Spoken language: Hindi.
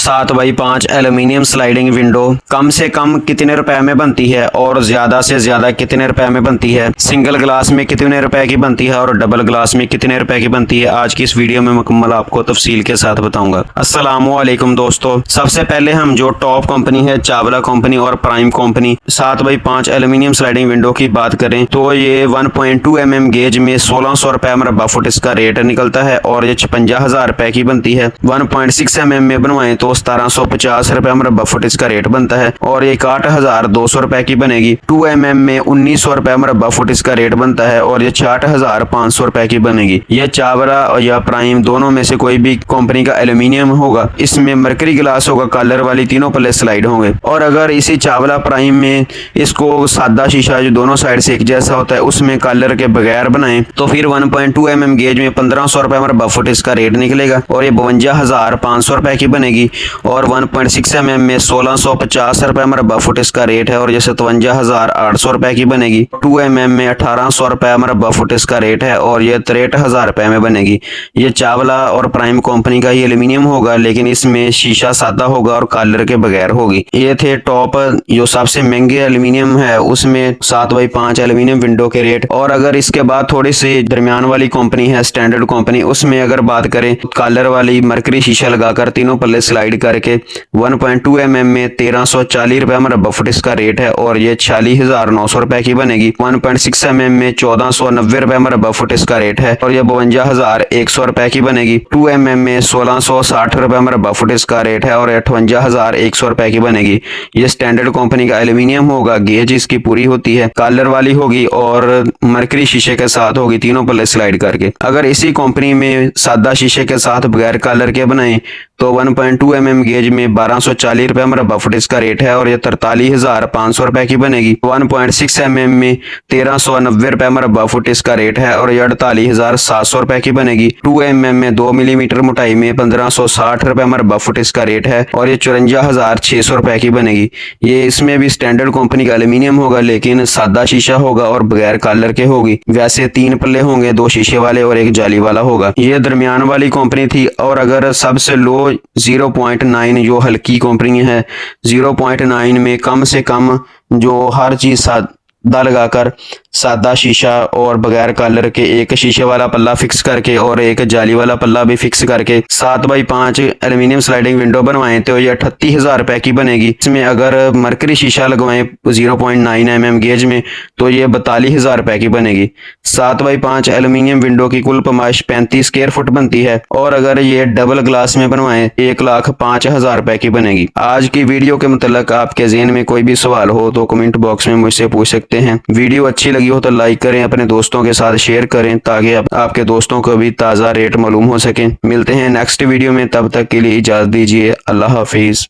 7x5 एल्यूमिनियम स्लाइडिंग विंडो कम से कम कितने रुपए में बनती है और ज्यादा से ज्यादा कितने रुपए में बनती है, सिंगल ग्लास में कितने रुपए की बनती है और डबल ग्लास में कितने रुपए की बनती है, आज की इस वीडियो में मुकम्मल आपको तफसील के साथ बताऊंगा। अस्सलामुअलैकुम दोस्तों, सबसे पहले हम जो टॉप कंपनी है चावला कंपनी और prime company 7x5 aluminium sliding window की बात करें तो ये 1.2 mm गेज में 1600 रुपए मरबा फुट इसका रेट निकलता है और ये 56,000 रुपए की बनती है। 1.6 mm में बनवाएं तो 1750 रुपए मरबा फुट इसका रेट बनता है और ये 8,200 रुपए की बनेगी। 2 mm में 1900 रुपए मरबा फुट इसका रेट बनता है और ये 68,500 रुपए की बनेगी। यह चावला और या प्राइम दोनों में से कोई भी कंपनी का एल्यूमिनियम होगा, इसमें मरकरी ग्लास होगा, कलर वाली तीनों पल्ले स्लाइड होंगे। और अगर इसी चावला प्राइम में इसको सादा शीशा जो दोनों साइड से एक जैसा होता है उसमें कलर के बगैर बनाएं तो फिर 1.2 mm गेज में 1500 रुपए मरबा फुट इसका रेट निकलेगा और ये 52,500 रुपए की बनेगी। और 1.6 mm में 1650 रुपए मरबा फुट इसका रेट है और ये 57,800 रुपए की बनेगी। 2 mm में 1800 रुपए मरबा फुट इसका रेट है और ये 63,000 रुपए में बनेगी। ये चावला और प्राइम कंपनी का ही एल्यूमिनियम होगा, लेकिन इसमें शीशा सादा होगा और कलर के बगैर होगी। ये थे टॉप जो सबसे महंगे एल्यूमिनियम है उसमें 7x5 एल्यूमिनियम विंडो के रेट। और अगर इसके बाद थोड़ी सी दरमियान वाली कंपनी है स्टैंडर्ड कंपनी, उसमें अगर बात करें कलर वाली मरकरी शीशा लगाकर तीनों पल्ले स्लाइड करके 1.2 mm में 1340 रुपए मरबा फुट इसका रेट है और ये 46,900 रुपए की बनेगी। 1.6 mm में 1490 रुपए मरबा फुट इसका रेट है और ये 52,100 रुपए की बनेगी। 2 mm में 1660 रुपए मरबा फुट इसका रेट है और 58,100 रुपए की बनेगी। ये स्टैंडर्ड कंपनी का एल्यूमिनियम होगा, गेज इसकी पूरी होती है, कलर वाली होगी और मरकरी शीशे के साथ होगी तीनों पल्ले स्लाइड करके। अगर इसी कंपनी में सादा शीशे के साथ बगैर कलर के बनाएं तो 1.2 mm गेज में 1240 रुपए मरबा फुट इसका रेट है और ये 43,500 रुपए की बनेगी। 1.6 mm में 1390 रुपए मरबा फुट इसका रेट है और ये 48,700 रुपए की बनेगी। 2 mm में 2 मिलीमीटर मोटाई में 1560 रुपए मरबा फुट इसका रेट है और ये 54,600 रुपए की बनेगी। ये इसमें भी स्टैंडर्ड कंपनी का एल्यूमिनियम होगा, लेकिन सादा शीशा होगा और बगैर कलर के होगी। वैसे 3 पल्ले होंगे, 2 शीशे वाले और 1 जाली वाला होगा। ये दरमियान वाली कंपनी थी। और अगर सबसे लो 0.9 जो हल्की कंपनी है, 0.9 में कम से कम जो हर चीज सादा लगाकर सादा शीशा और बगैर कलर के एक शीशे वाला पल्ला फिक्स करके और एक जाली वाला पल्ला भी फिक्स करके 7x5 एल्यूमिनियम स्लाइडिंग विंडो बनवाएं तो ये 38,000 रुपए की बनेगी। इसमें अगर मरकरी शीशा लगवाएं 0.9 mm गेज में तो ये 42,000 रुपए की बनेगी। 7x5 एल्यूमिनियम विंडो की कुल पैमाइश 35 स्क्वायर फुट बनती है और अगर ये डबल ग्लास में बनवाएं 1,05,000 रुपए की बनेगी। आज की वीडियो के मुतल्लिक आपके ज़हन में कोई भी सवाल हो तो कमेंट बॉक्स में मुझसे पूछ सकते हैं। वीडियो अच्छी लगी हो तो लाइक करें, अपने दोस्तों के साथ शेयर करें ताकि आपके दोस्तों को भी ताज़ा रेट मालूम हो सके। मिलते हैं नेक्स्ट वीडियो में, तब तक के लिए इजाज़त दीजिए। अल्लाह हाफिज़।